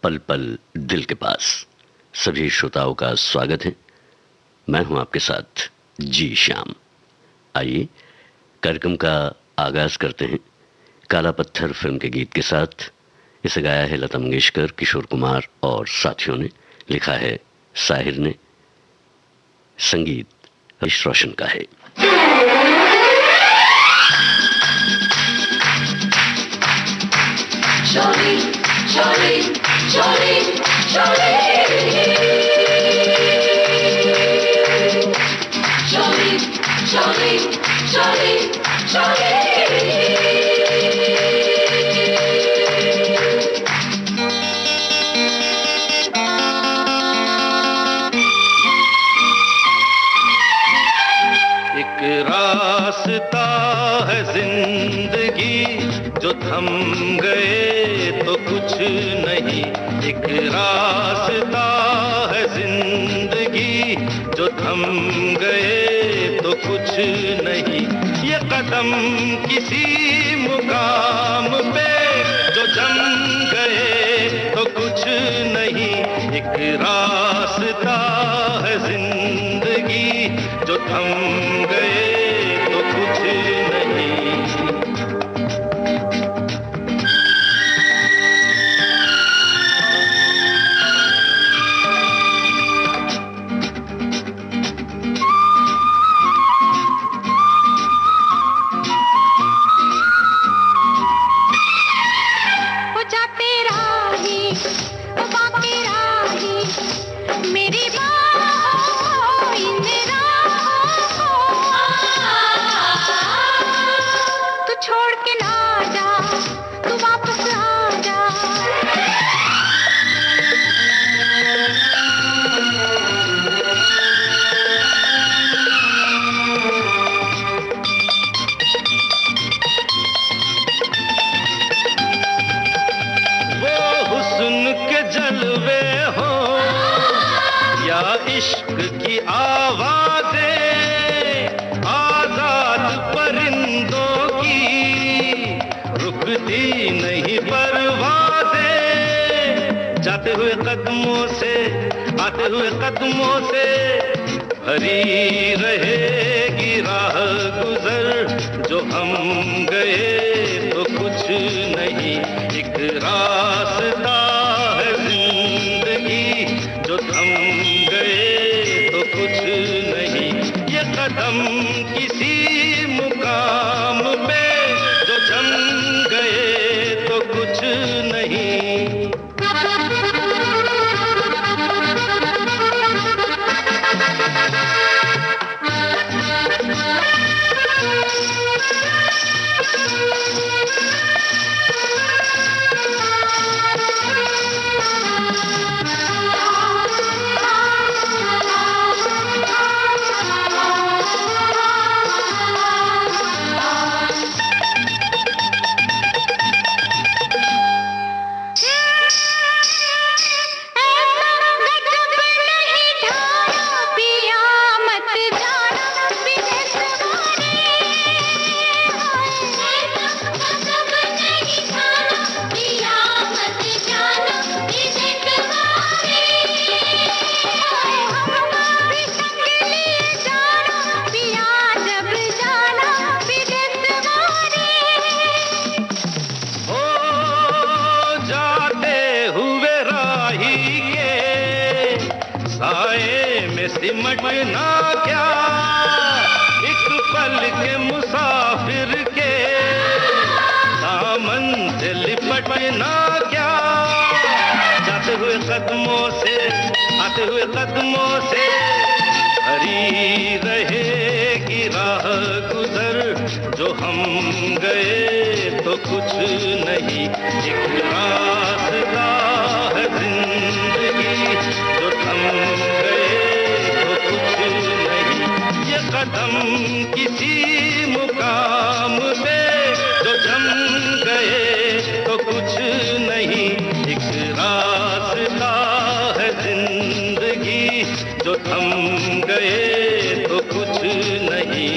पल पल दिल के पास सभी श्रोताओं का स्वागत है। मैं हूं आपके साथ जी श्याम। आइए कार्यक्रम का आगाज करते हैं काला पत्थर फिल्म के गीत के साथ। इसे गाया है लता मंगेशकर, किशोर कुमार और साथियों ने। लिखा है साहिर ने, संगीत हरीश रोशन का है। Jolly, jolly, jolly, jolly. Jolly, jolly, jolly, jolly. एक रास्ता है जिंदगी जो थम गए तो कुछ नहीं। एक रास्ता है जिंदगी जो थम गए तो कुछ नहीं। ये कदम किसी मुकाम पे जो जम गए तो कुछ नहीं। एक रास्ता है जिंदगी जो थम गए तो कुछ नहीं। इश्क की आवाज़ें आजाद परिंदों की रुकती नहीं परवाज़ें। जाते हुए कदमों से आते हुए कदमों से भरी रहेगी राह गुजर। जो हम गए तो कुछ नहीं। एक रास्ता है जिंदगी जो थम कुछ नहीं। ये कदम किसी मुकाम पे जो जम गए तो कुछ नहीं। सिमटना क्या एक पल के मुसाफिर के दामन से लिपटना क्या। जाते हुए कदमों से आते हुए कदमों से भरी रहेगी राह गुजर। जो हम गए तो कुछ नहीं। एक रास्ता है जिंदगी जो थम गए कदम किसी मुकाम पे जो जम गए तो कुछ नहीं। एक रास्ता है जिंदगी जो थम गए तो कुछ नहीं।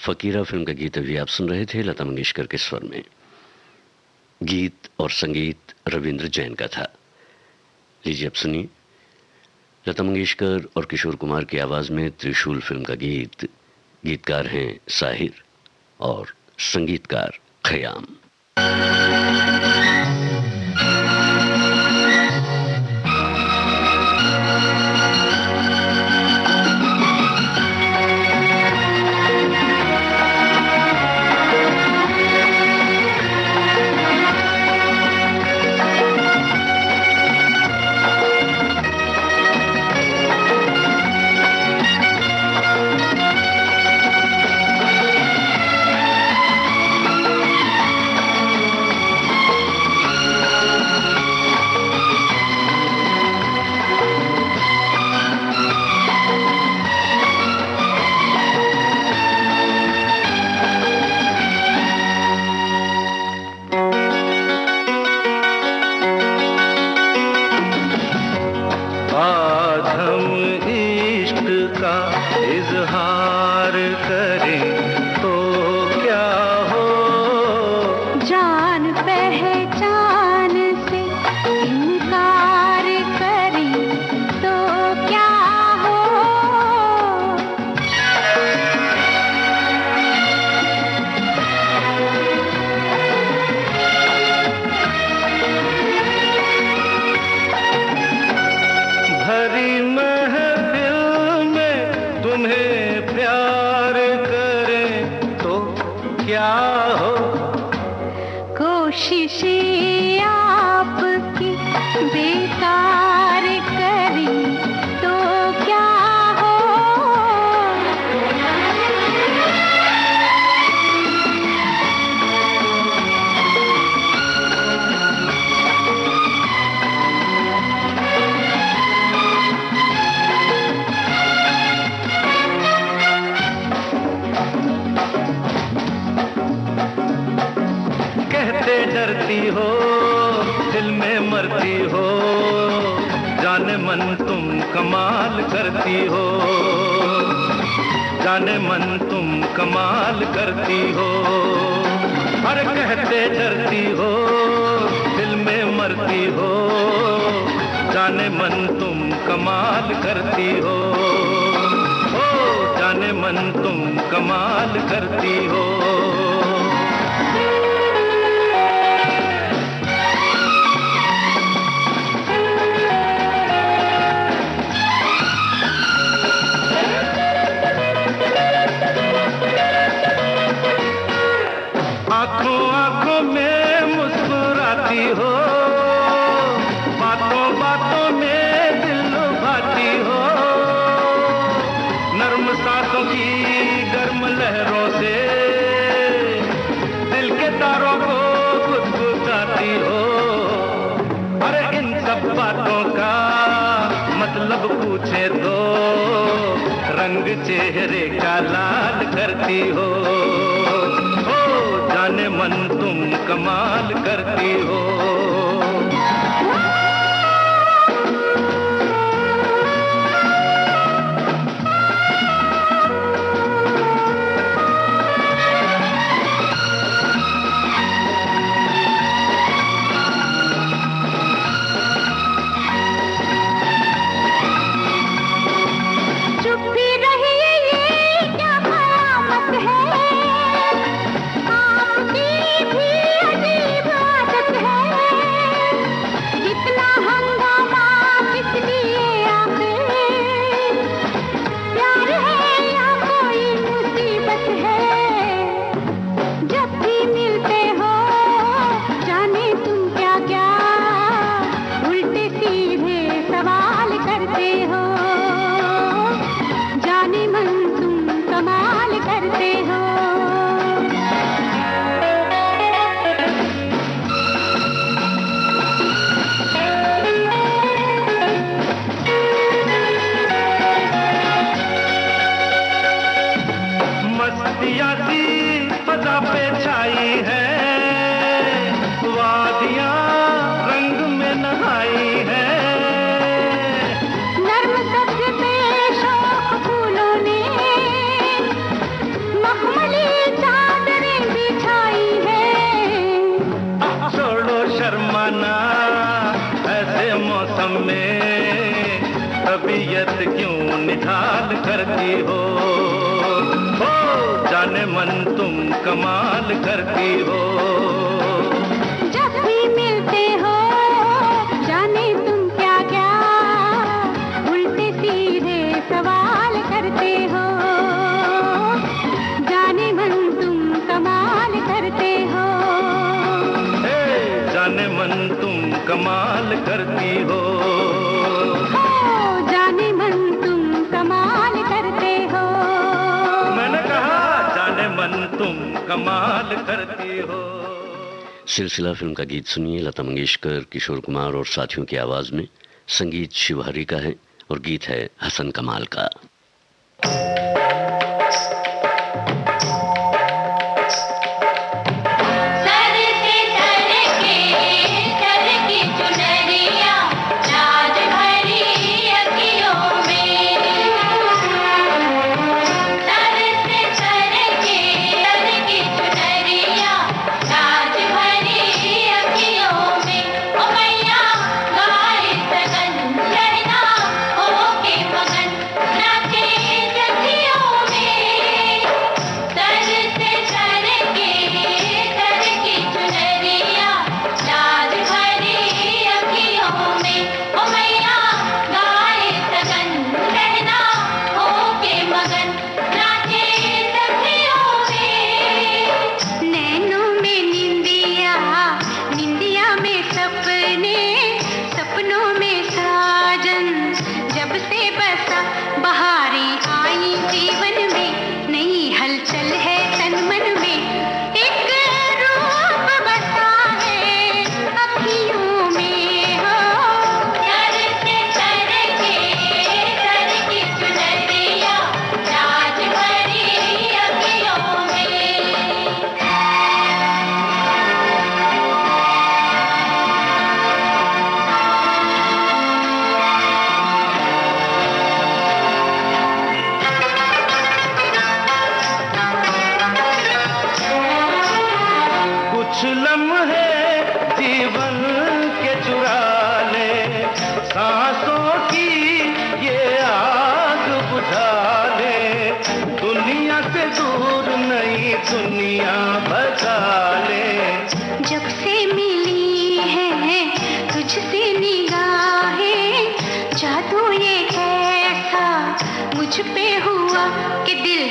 फकीरा फिल्म का गीत अभी आप सुन रहे थे लता मंगेशकर के स्वर में। गीत और संगीत रविंद्र जैन का था। लीजिए अब सुनिए लता मंगेशकर और किशोर कुमार की आवाज में त्रिशूल फिल्म का गीत। गीतकार हैं साहिर और संगीतकार खयाम। कमाल करती हो, जाने मन तुम कमाल करती हो। हर कहते डरती हो, दिल में मरती हो, जाने मन तुम कमाल करती हो। ओ जाने मन तुम कमाल करती हो। आंखों आंखों में मुस्कुराती हो, बातों बातों में दिल लुभाती हो। नर्म सांसों की गर्म लहरों से दिल के तारों को गुदगुदाती हो। अरे इन सब बातों का मतलब पूछे तो रंग चेहरे का लाल करती हो। जाने मन तुम कमाल करती हो। भी अजीब आदत है। हमें तबीयत क्यों निढाल करती हो जाने मन तुम कमाल करती हो। जब भी मिलते हो जाने तुम क्या क्या उल्टे सीधे सवाल करते हो, जाने मन तुम कमाल करते हो। जाने मन तुम कमाल करती हो, जाने मन तुम कमाल करते हो। मैंने कहा जाने मन तुम कमाल करती हो। सिलसिला फिल्म का गीत सुनिए, लता मंगेशकर, किशोर कुमार और साथियों की आवाज में। संगीत शिवहरी का है और गीत है हसन कमाल का।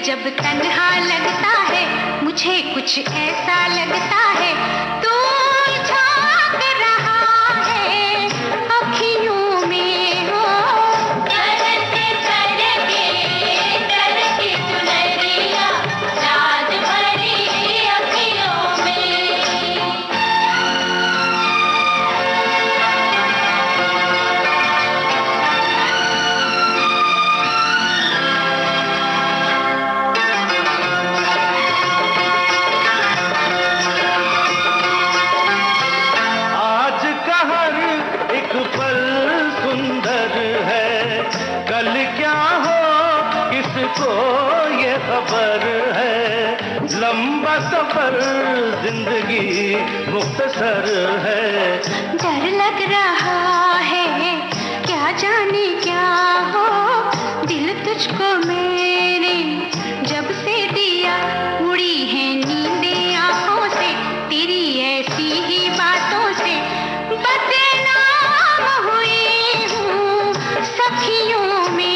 जब तन्हा लगता है मुझे कुछ ऐसा लगता है तू झांक रहा है अखियों में हो। करके चुनरिया राज भरी अखियों में। खबर है लंबा सफर जिंदगी मुख्तसर है। डर लग रहा है क्या जाने क्या हो दिल तुझको मेरे जब से दिया उड़ी है नींदें आंखों से तेरी ऐसी ही बातों से बदनाम हुई हूँ सखियों में।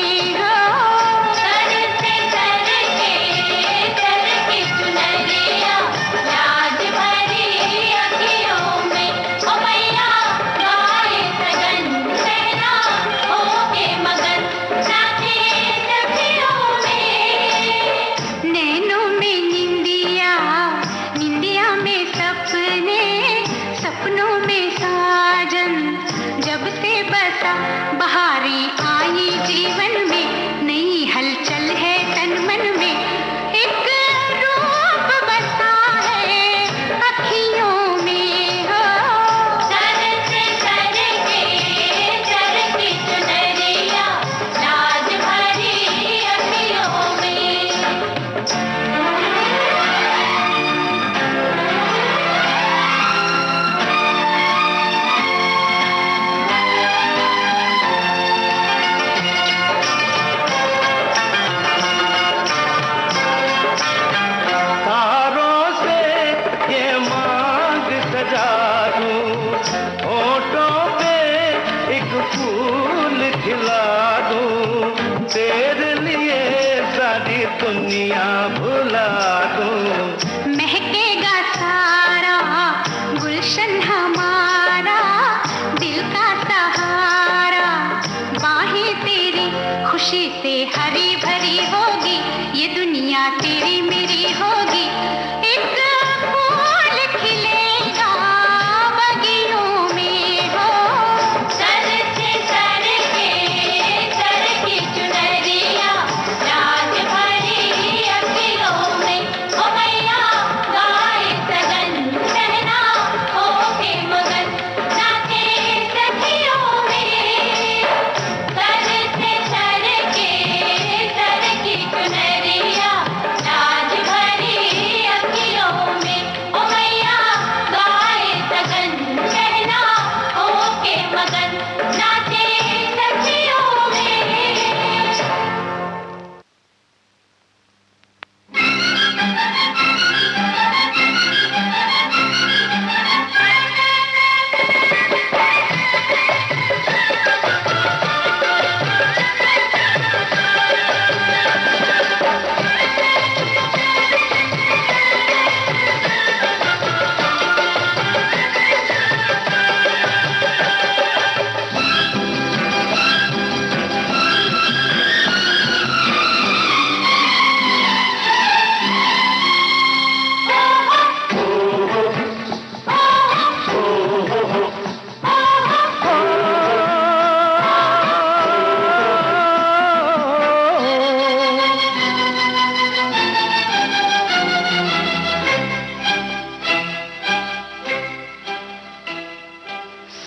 एक फूल खिला दूं, तेरे लिए सारी दुनिया भुला दूं। महकेगा सारा गुलशन हमारा, दिल का सहारा, बाहें तेरी खुशी से हरी भरी होगी, ये दुनिया तेरी मेरी होगी। एक फूल खिलेगा बगियों में हो, सर से सर की चुनरिया, राज भरी अखियों में, ओ मैया गाए सजन सहना, होके मगन नाचे सखियों में। सर से सर की चुनरिया, राज भरी अखियों में, ओ मैया गाए सजन सहना, होके मगन नाचे सखियों में।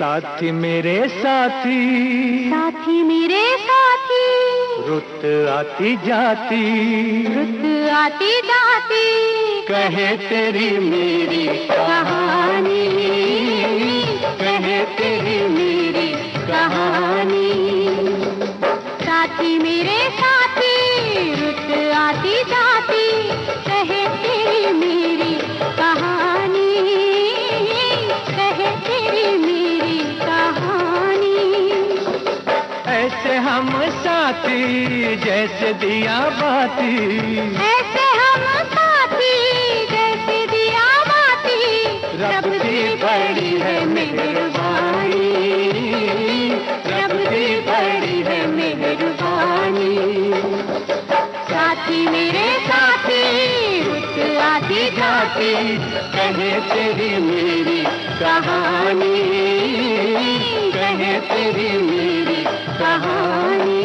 साथी मेरे साथी, साथी मेरे साथी, रुत आती जाती, रुत आती जाती, कहे तेरी मेरी कहानी, कहे तेरी मेरी कहानी। साथी मेरे साथी, रुत आती जाती, कहे तेरी मेरी कहानी, कहे तेरी मेरी कहानी। ऐसे हम साथी जैसे दिया बाती, ऐसे हम साथी जैसे दिया बाती, रब की बड़ी है मेहरबानी, रब की बड़ी है मेहरबानी। साथी मेरे साथी, रुत आती जाती, कहे तेरी मेरी कहानी, कहे तेरी मेरी कहानी।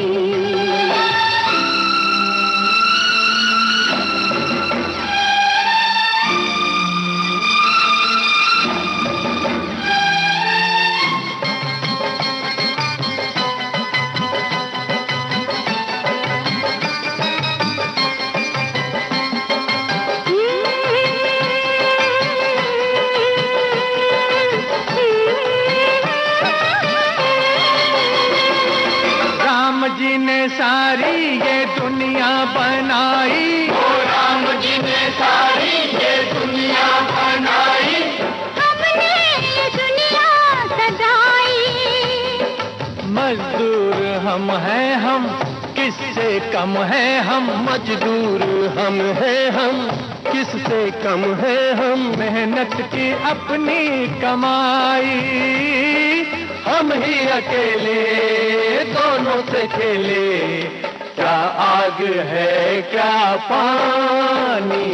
राम जी ने सारी ये दुनिया बनाई, ओ राम जी ने सारी ये दुनिया बनाई, हमने ये दुनिया सजाई। मजदूर हम हैं हम, किससे कम है हम, मजदूर हम हैं हम, किससे कम है हम। मेहनत की अपनी कमाई, हम ही अकेले दोनों से खेले, क्या आग है क्या पानी।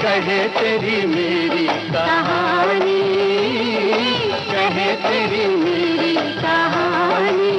कहे तेरी मेरी कहानी, कहे तेरी मेरी कहानी।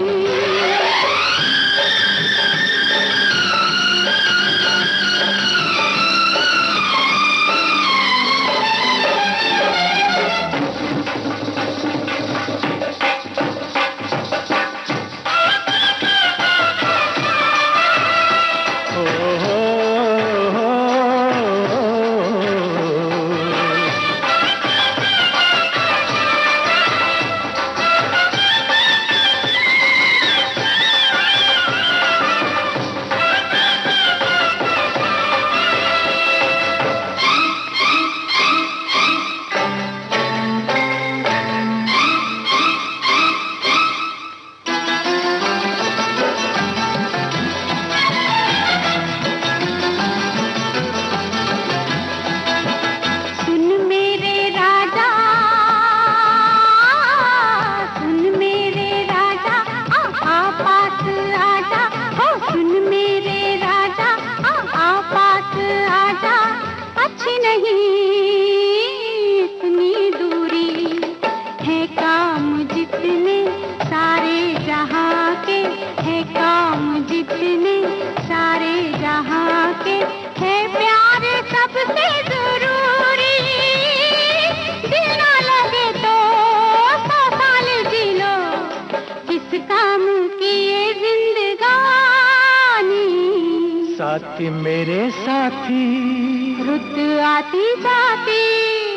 साथी मेरे साथी, रुत आती जाती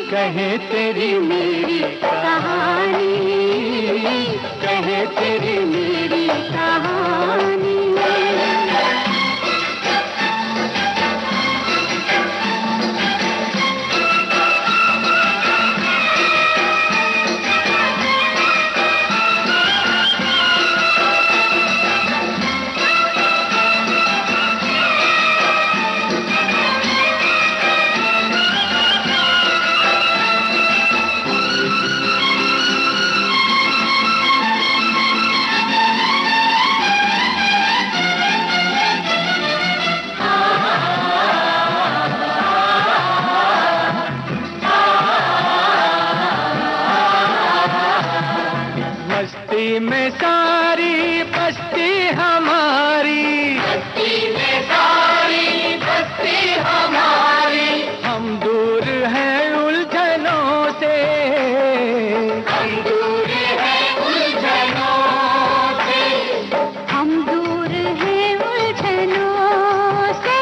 कहे तेरी मेरी कहानी, कहे तेरी मेरी कहानी। बस्ती में सारी बस्ती हमारी, बस्ती में सारी बस्ती हमारी, हम दूर हैं उलझनों से, हम दूर हैं उलझनों से, हम दूर हैं उलझनों से।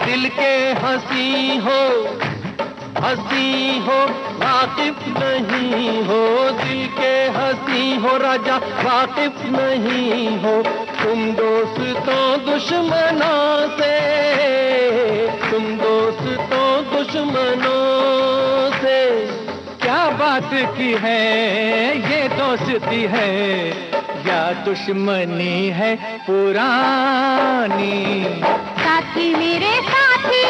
दिल के हंसी हो वाकिफ नहीं हो, दिल के हंसी हो राजा वाकिफ नहीं हो, तुम दोस्तों दुश्मनों से, तुम दोस्तों दुश्मनों से। क्या बात की है ये दोस्ती है या दुश्मनी है पुरानी। साथी मेरे साथी,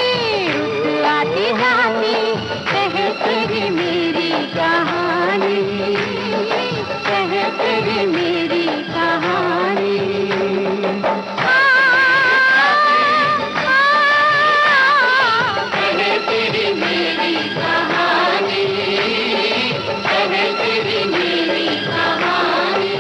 रुत आती जाती कहे तेरी मेरी कहानी, कहे तेरी मेरी कहानी। कहे तेरी मेरी कहानी, कहे तेरी मेरी कहानी।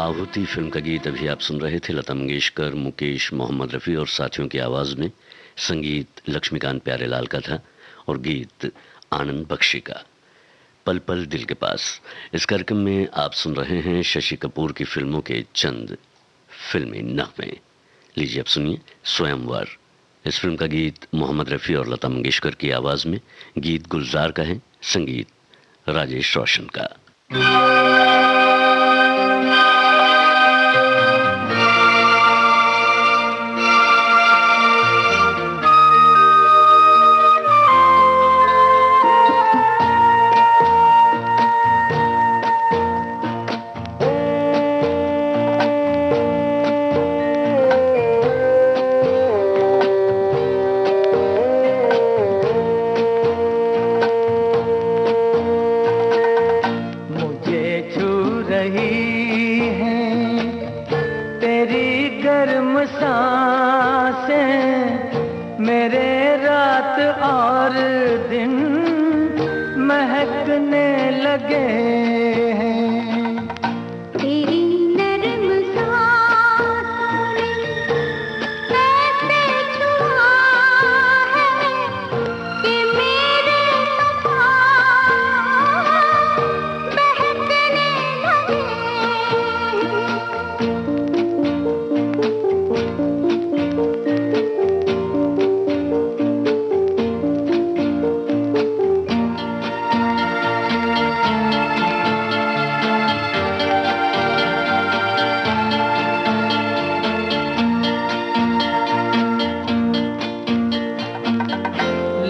आहुति फिल्म का गीत अभी आप सुन रहे थे। लता मंगेशकर, मुकेश, मोहम्मद रफ़ी और साथियों की आवाज़ में। संगीत लक्ष्मीकांत प्यारेलाल का था और गीत आनंद बख्शी का, पल पल दिल के पास। इस कार्यक्रम में आप सुन रहे हैं शशि कपूर की फिल्मों के चंद फिल्मी नगमे। लीजिए अब सुनिए स्वयंवर। इस फिल्म का गीत मोहम्मद रफ़ी और लता मंगेशकर की आवाज़ में। गीत गुलजार का है, संगीत राजेश रोशन का।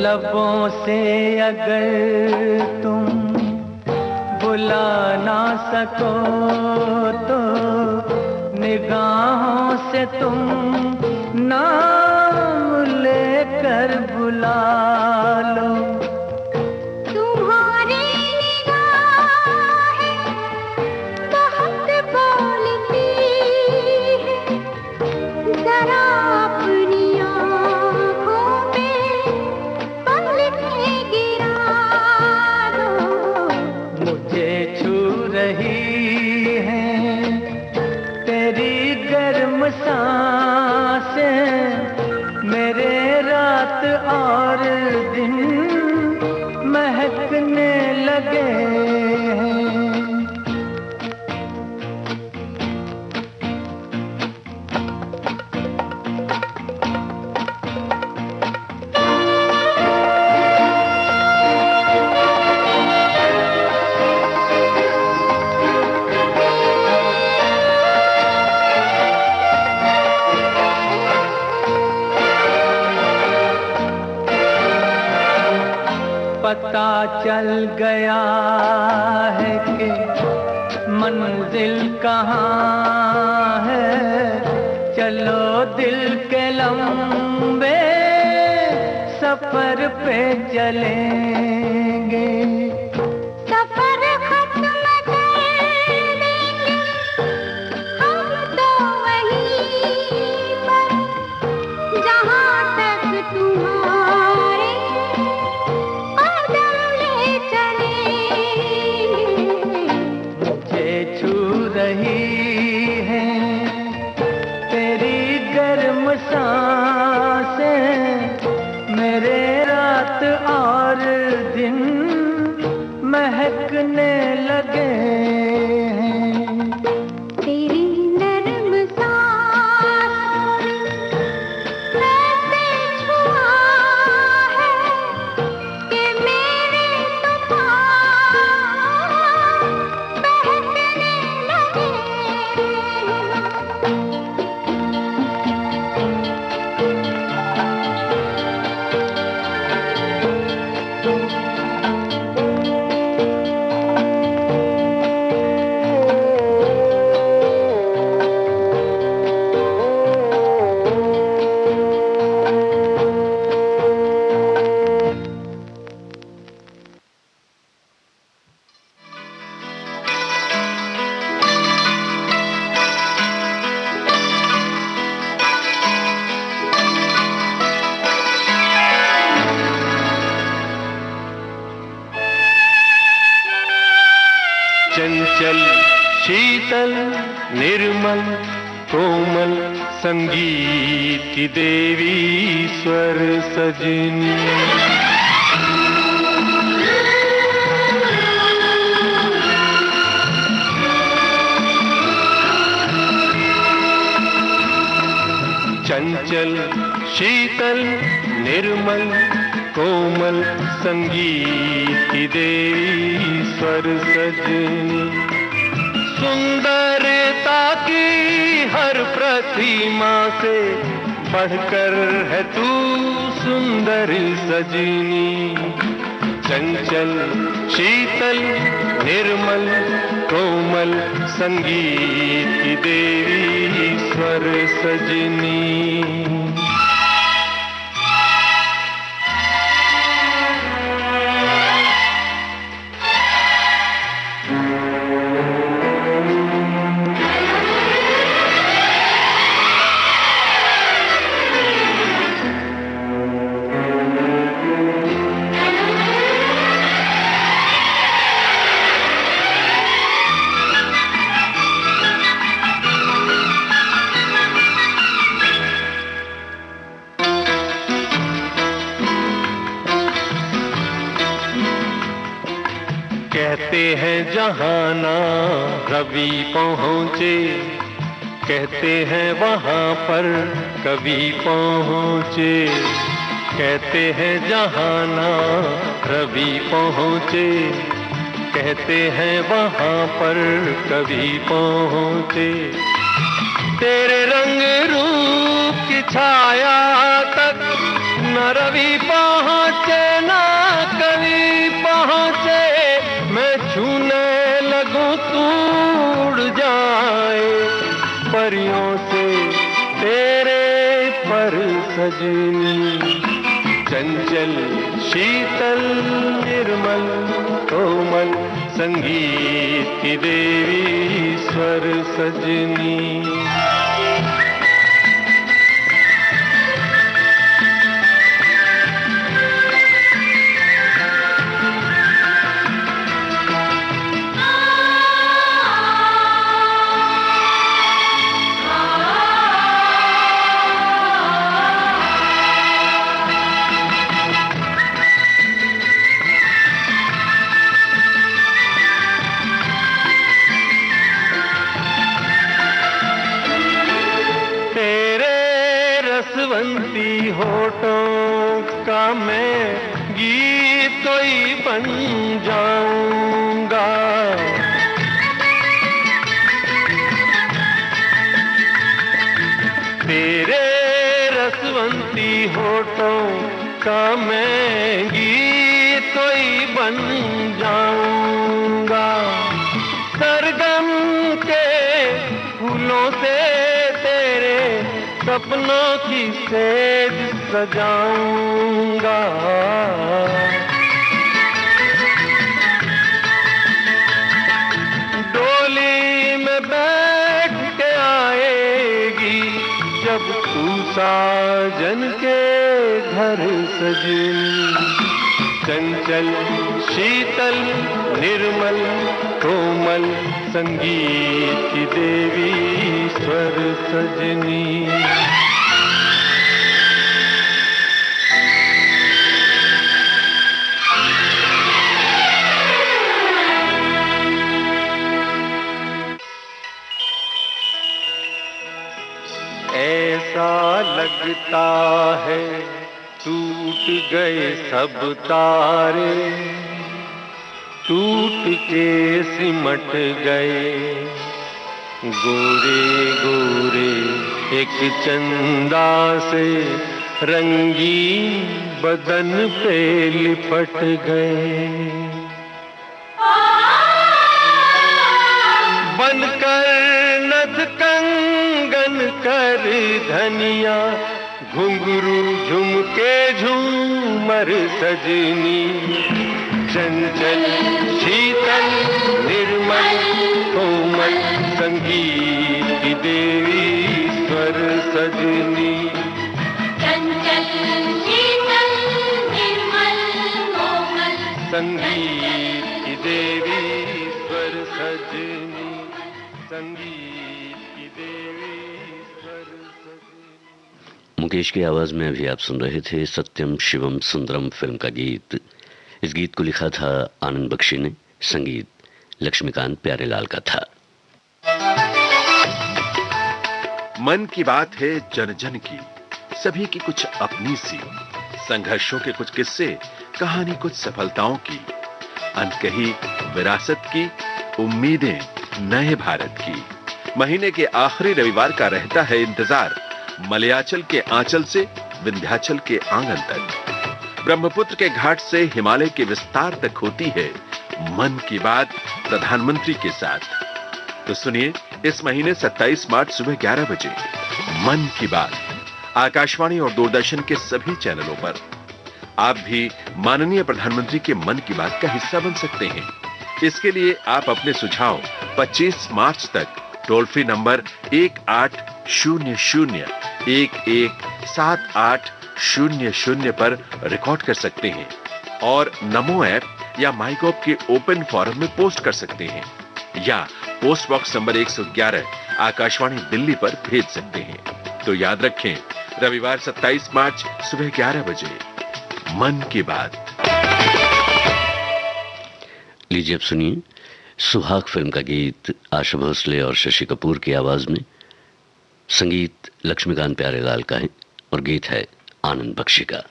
लबों से अगर तुम बुला ना सको तो निगाहों से तुम नाम लेकर बुला लो। तुम्हारी निगाहें रात और दिन महकने लगे हैं। पता चल गया है कि मंजिल कहाँ है, चलो दिल के लंबे सफर पे चलेंगे। सफर खत्म कर देंगे हम तो वहीं पर, जहाँ तक तुम्हारे कदम ले चलेंगे। मुझे छू रही है तेरी गर्म सांसें, मेरे रात और दिन महकने लगे हैं। तेरी नर्म सांसों ने ऐसे छुआ है कि मेरे तो पाँव बहकने लगे हैं। चंचल शीतल निर्मल कोमल संगीत की देवी स्वर सजनी। चंचल शीतल निर्मल कोमल संगीत की देवी स्वर सजनी। सुंदरता की हर प्रतिमा से बढ़कर है तू सुंदर सजनी। चंचल शीतल निर्मल कोमल संगीत की देवी स्वर सजनी। कहते हैं जहाँ ना रवि पहुँचे, कहते हैं वहाँ पर कभी पहुँचे। कहते हैं जहाँ ना रवि पहुँचे, कहते हैं वहाँ पर कभी पहुँचे। तेरे रंग रूप की छाया तक न रवि पहुँचे न कभी पहुँचे। मैं छूने लगूं तू उड़ जाए परियों से तेरे पर सजनी। चंचल शीतल निर्मल कोमल संगीत की देवी स्वर सजनी। रसवंती होठों का मैं गीत तो ही बन जाऊंगा। तेरे रसवंती होठों का मैं गीत तो ही बन जाऊंगा। सरगम के फूलों से तेरे सपनों की सेज सजाऊंगा। डोली में बैठ के आएगी जब तू साजन के घर सजनी। चंचल शीतल निर्मल कोमल संगीत की देवी स्वर सजनी। ऐसा लगता है टूट गए सब तारे, टूट के सिमट गए गोरे गोरे एक चंदा से रंगीन बदन पे लिपट गए। बनकर नथ कंगन कर धनिया घुंघरू झुमके झूमर सजनी। चंचल शीतल निर्मल कोमल संगीत की देवी स्वर सजनी। चंचल शीतल निर्मल कोमल संगीत की देवी स्वर सजनी। संगीत की देवी स्वर सजनी। मुकेश की आवाज में अभी आप सुन रहे थे सत्यम शिवम सुंदरम फिल्म का गीत। इस गीत को लिखा था आनंद बख्शी ने, संगीत लक्ष्मीकांत प्यारेलाल का था। मन की बात है जन जन की, सभी की कुछ अपनी सी, संघर्षों के कुछ किस्से, कहानी कुछ सफलताओं की, अनकही विरासत की, उम्मीदें नए भारत की। महीने के आखिरी रविवार का रहता है इंतजार, मलयाचल के आंचल से विंध्याचल के आंगन तक, ब्रह्मपुत्र के घाट से हिमालय के विस्तार तक होती है मन की बात प्रधानमंत्री के साथ। तो सुनिए इस महीने 27 मार्च सुबह 11 बजे मन की बात आकाशवाणी और दूरदर्शन के सभी चैनलों पर। आप भी माननीय प्रधानमंत्री के मन की बात का हिस्सा बन सकते हैं। इसके लिए आप अपने सुझाव 25 मार्च तक टोल फ्री नंबर 1800-117800 पर रिकॉर्ड कर सकते हैं और नमो ऐप या माईगॉव के ओपन फोरम में पोस्ट कर सकते हैं, या post box number 111 Akashvani Delhi पर भेज सकते हैं। तो याद रखें, रविवार 27 मार्च सुबह 11 बजे मन की बात। लीजिए अब सुनिए सुहाग फिल्म का गीत आशा भोसले और शशि कपूर की आवाज में। संगीत लक्ष्मीकांत प्यारेलाल का है और गीत है आनंद बख्शी का।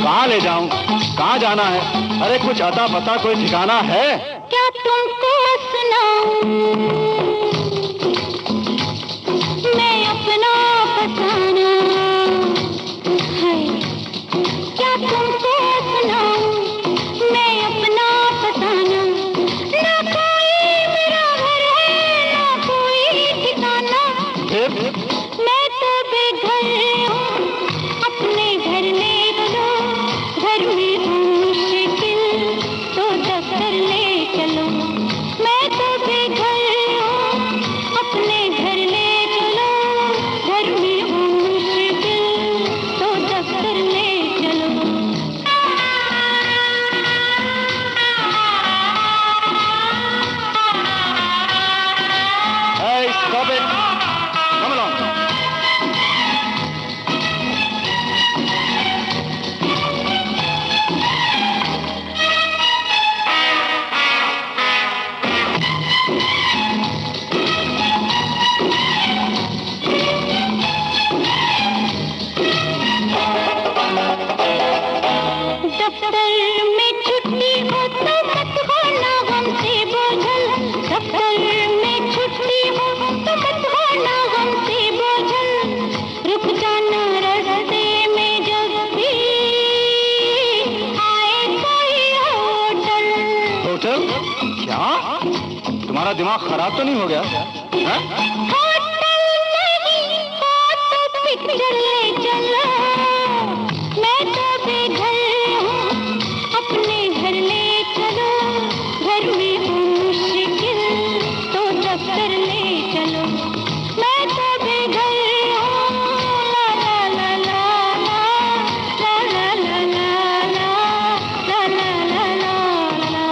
कहाँ ले जाऊं, कहाँ जाना है? अरे कुछ अता पता कोई ठिकाना है? क्या तुमको सुनाऊं मैं अपना फसाना है? क्या तुमको सुनाऊं मैं अपना फसाना? ना कोई मेरा घर है, ना कोई ठिकाना। मैं तो बेघर हूँ, अपने घर ले चलो, घर में हूँ मुश्किल तो दफ्तर ले चलो। मैं तो बेघर दिमाग खराब तो नहीं हो गया? हाँ? पिक्चर ले चलो, मैं तो बेघर हूँ, अपने घर ले चलो, घर में हूँ मुश्किल तो दफ्तर ले चलो, मैं तो बेघर हूँ, ला ला ला ला ला ला ला ला ला ला ला ला।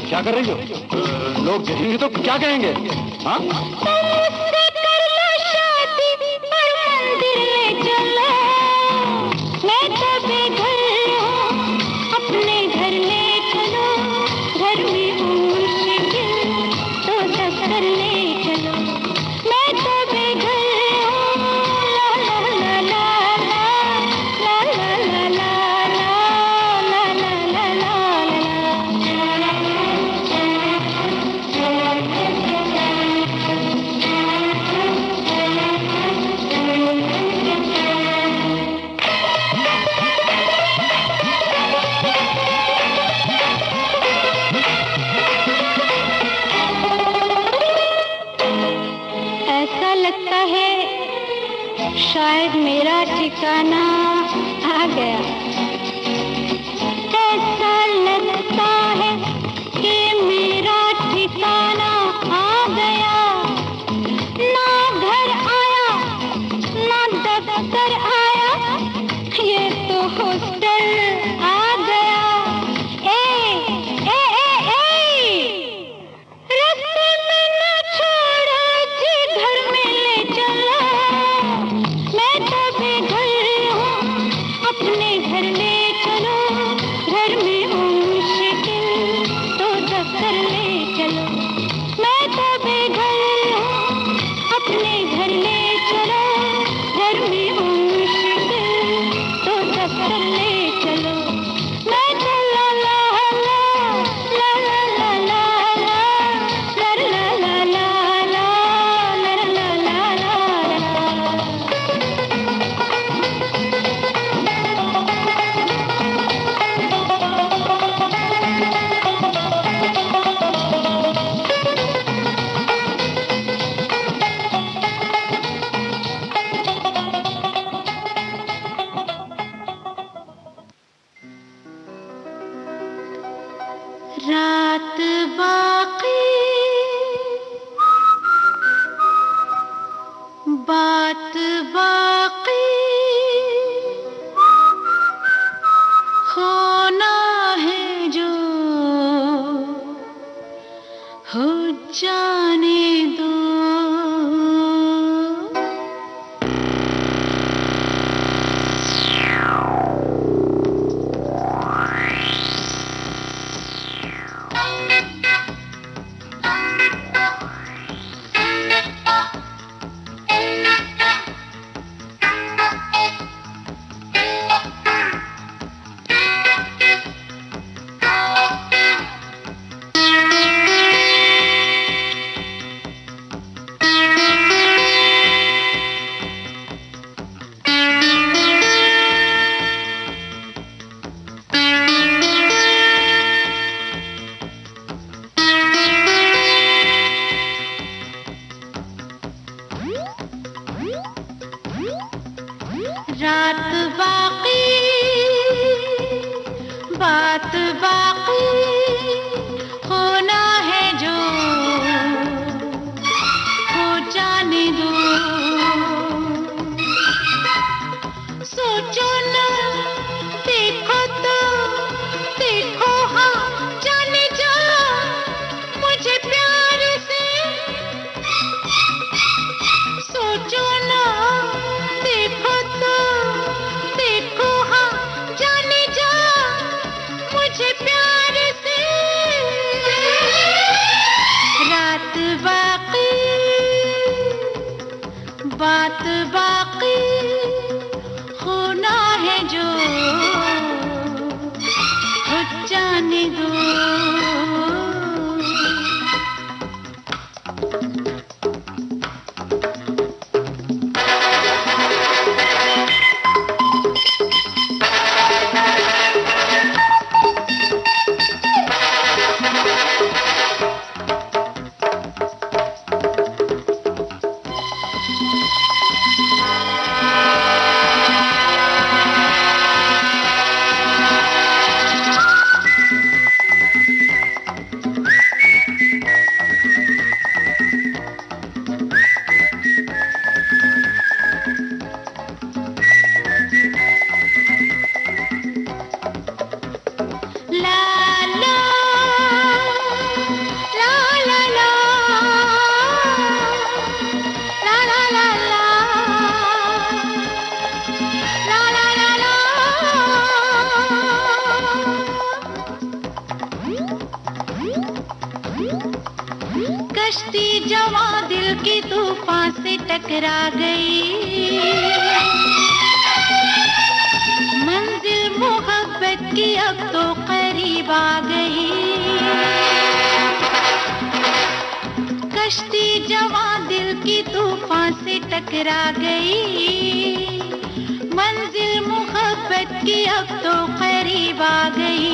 क्या कर रही हो? लोग देखेंगे तो क्या कहेंगे? हाँ? मुझसे कर लो शादी और मंदिर ले चलो, मैं तो बेघर हूँ, अपने घर ले चलो, घर में हूँ मुश्किल तो दफ्तर ले चलो, मैं तो बेघर हूँ, ला ला ला ला ला ला ला ला ला ला ला ला। ऐसा लगता है शायद मेरा ठिकाना आ गया, ऐसा लगता है कि मेरा ठिकाना आ गया, ना घर आया ना दफ्तर आया, ये तो हॉस्टल आ गया। ए ए ए ए रास्ते में न छोड़ो जी, घर में ले चलो, मैं तो बेघर हूँ, अपने घर ले चलो, घर में हूँ मुश्किल तो दफ्तर ले चलो, मैं तो बेघर हूँ, अपने घर ले चलो, घर में हूँ मुश्किल तो दफ्तर ले चलो, मैं तो ला ला ला ला ला ला ला ला ला ला ला ला ला ला। रात बाकी बात बाकी होना है जो हो जाने दो। रात बाकी बात बाकी होना है जो हो जाने दो। सोचो ना देखो तो देखो, हाँ जाने जा मुझे प्यार से। सोचो ना देखो तो देखो, बात बाकी होना है जो खुद जाने दो। कश्ती जवां दिल की तूफान से टकरा गई, मंजिल मोहब्बत की अब तो करीब आ गई। कश्ती जवां दिल की तूफान से टकरा गई, मंजिल मोहब्बत की अब तो करीब आ गई।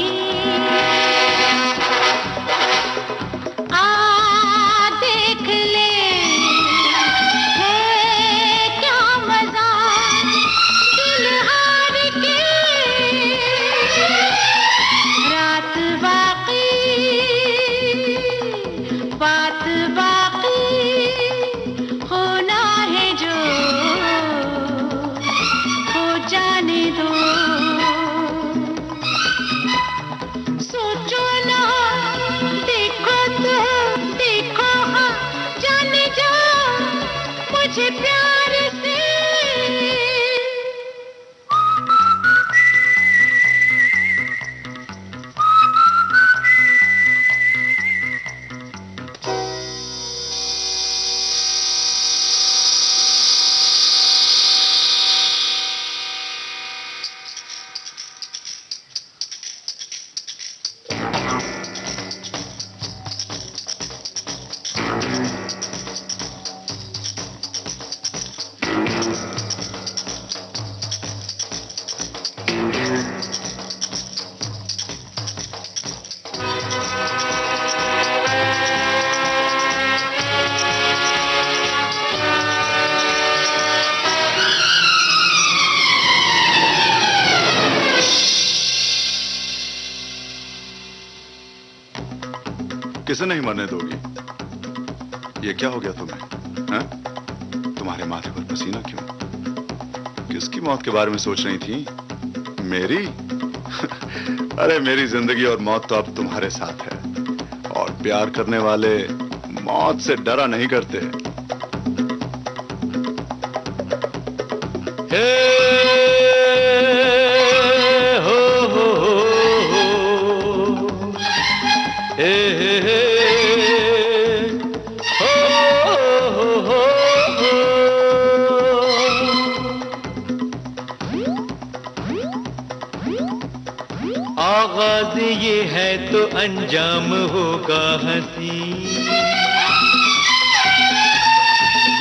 किसे नहीं मरने दोगी? ये क्या हो गया तुम्हें? हैं? तुम्हारे माथे पर पसीना क्यों? किसकी मौत के बारे में सोच रही थी? मेरी? अरे मेरी जिंदगी और मौत तो अब तुम्हारे साथ है, और प्यार करने वाले मौत से डरा नहीं करते। आगाज ये है तो अंजाम होगा हंसी,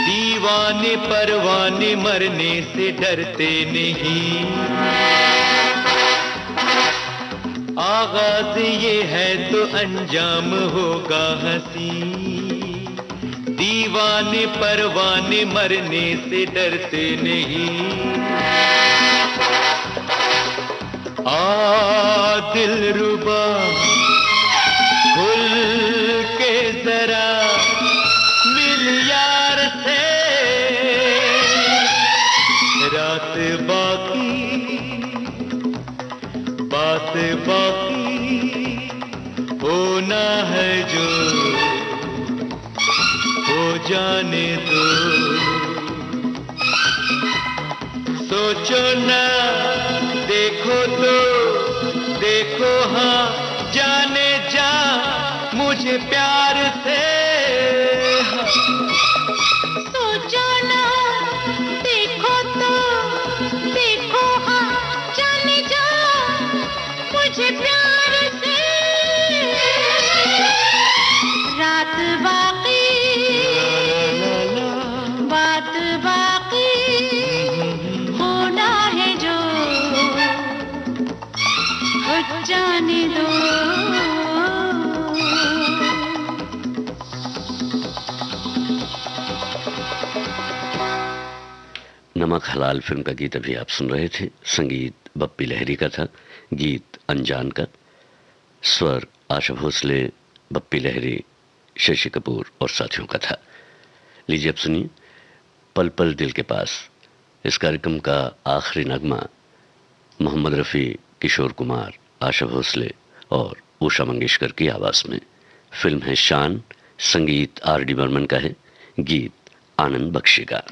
दीवाने परवाने मरने से डरते नहीं। आगाज ये है तो अंजाम होगा हंसी, दीवाने परवाने मरने से डरते नहीं। दिलरुबा खुल के जरा मिल यार से, रात बाकी बात बाकी होना है जो हो जाने दो। सोचो ना देखो तो देखो हाँ जाने जा मुझे प्यार से। सोचो ना बाकी होना है जो हो जाने दो। नमक हलाल फिल्म का गीत अभी आप सुन रहे थे। संगीत बप्पी लहरी का था, गीत अनजान का, स्वर आशा भोसले, बप्पी लहरी, शशि कपूर और साथियों का था। लीजिए अब सुनिए पल पल दिल के पास। इस कार्यक्रम का आखिरी नगमा मोहम्मद रफ़ी, किशोर कुमार, आशा भोसले और उषा मंगेशकर की आवाज में। फिल्म है शान, संगीत R.D. बर्मन का है, गीत आनंद बख्शी का।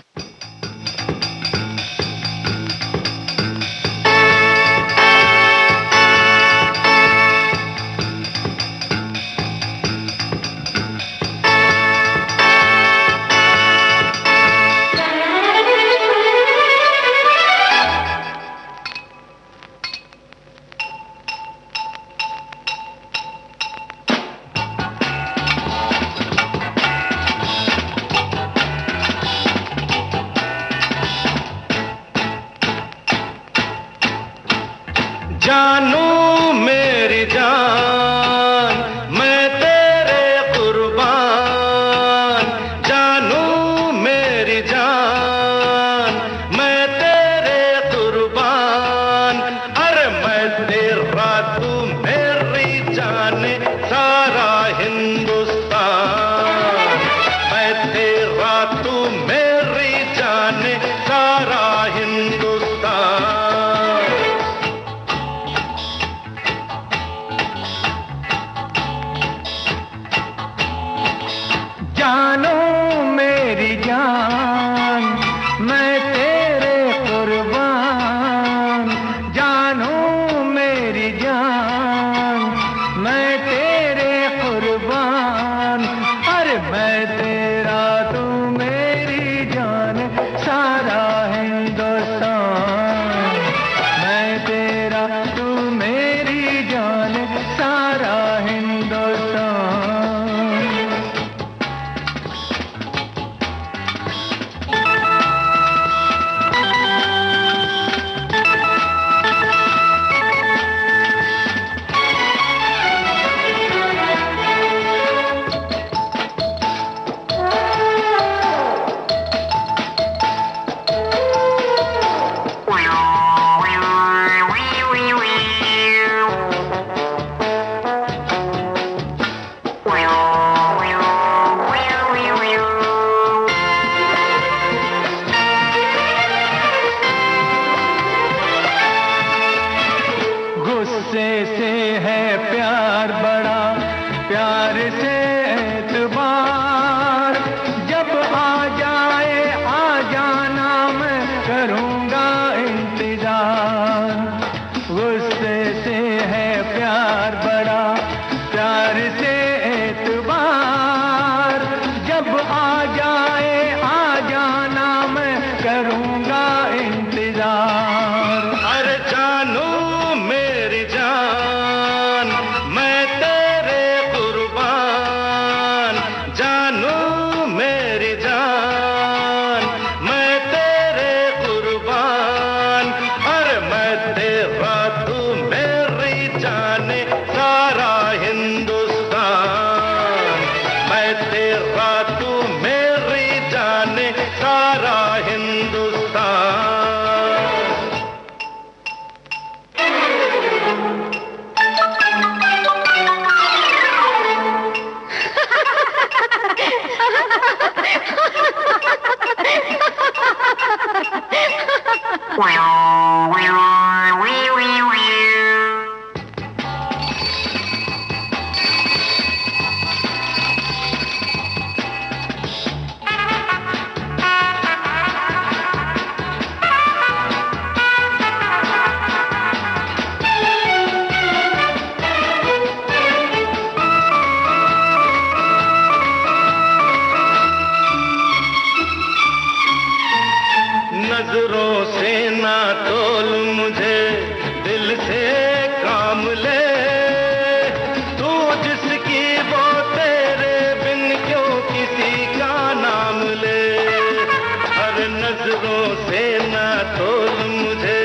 जानू मेरी जान मैं तेरे कुर्बान, जानू मेरी जान मैं तेरे कुर्बान। अरे मैं तेरा तू मेरी जान सारा हिंदुस्तान, मैं तेरा तू मेरी जान सारा हिंदुस्तान। जानो मेरी जान मैं तेरे कुर्बान, जानो मेरी जान मैं तेरे कुर्बान। अरे मैं तेरा तू मेरी जान सारा हिंदुस्तान, मैं तेरा तू मेरी जान सारा हिंदुस्तान। गुस्से से है प्यार बड़ा, प्यार से एतबार, जब आ जाए आ जाना मैं करूँगा इंतजार। गुस्से से है प्यार बड़ा, प्यार से एतबार, जब आ जाए आ जाना मैं करूँगा इंतजार। अरे जानू मेरी जान मैं तेरे कुर्बान, जानू मेरी जान मैं तेरे कुर्बान। अरे मैं तेरा तू मेरी जान सारा हिंदुस्तान, मैं तेरा तू मेरी जान सारा हिंदुस्तान। नजरों से ना तोल मुझे, दिल से काम ले, तू जिसकी वो तेरे बिन क्यों किसी का नाम ले। हर नजरों से ना तोल मुझे,